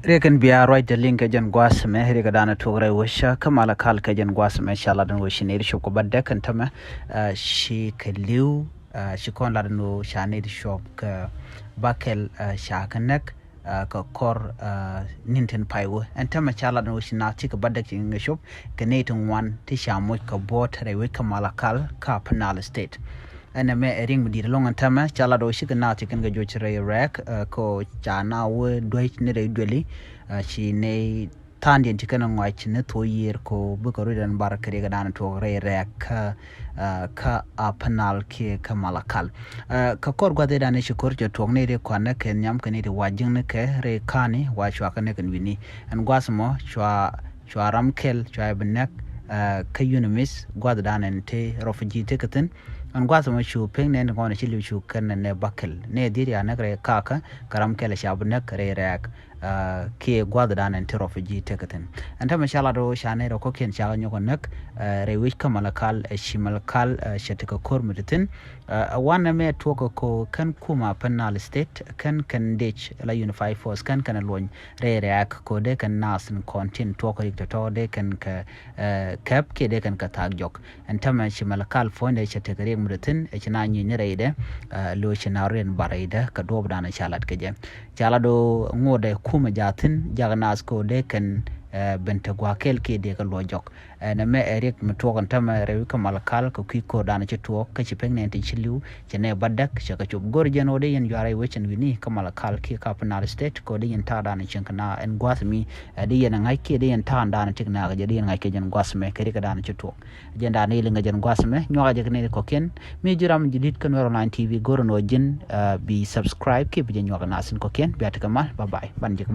Rekan biya right the link ajan gwas me reka dana togre wisha kamala kal kajan gwas me shala dan wishin iri shop ko badde kan tama shi kaliu shi kon la no shane di shop ka bakel shakanek ka kor ninten paiwo antama shala dan wishin na tika badde kin shop kanetin wan ti shamoy ka bot rewe kamala kal ka penal state ana me ring mudi long antama chala do shi kana tikan ga jochre rek ko chana we doit ne re dweli shi ne tandi tikan ngwa chi ne to yer ko bu ko rudan bar kare ga dan to re rek ka apanal ke kamalakal ka kor gwa de dan shi kor je to ne re kwa ne ken nyam kan ne wajin ne ke re kani wa chwa kan ne kan wini an gwasmo chwa ramkel chwa benek ka unimis gwa dan ente refugee tikatin an gwasa ma shu ping ne ngona chilu shu kan ne bakel ne diri anagre kaka karam kele shabu ne kare rak ke gwada dan en refugee tekaten anta mashallah do shane ro koken shaga nyoko nak rewish kamalakal shimalkal shatika kormutin wana me toko ko kan kuma penal state kan dech la unify force kan lon re rak ko de kan nasin kontin toko to de kan ka kap ke de kan ka tagjok anta ma shimalkal fonde shatika mudatin echina nyi nyreide lo chinaren baraida ka dob dana chalat keje chalado ngode kuma jatin jagnas ko de kan benta gwakel ke de ka lojok na me erik metokan tama rewi kamal kal ko kiko dana cheto ka chipeng ne tin chilu chene badak chaka chop gorjen ode yen yare wechen wini kamal kal ke ka penal state ko de yen ta dana chenkana en gwasmi de yen ngai ke de yen ta dana tikna ga de yen ngai ke jen gwasme ke ka dana cheto jenda ne linga jen gwasme nyoga je ne ko ken mi jiram jidit kan wero 9 tv gorono jin bi subscribe ke bi nyoga nasin ko ken bi atakamal bye bye ban je ko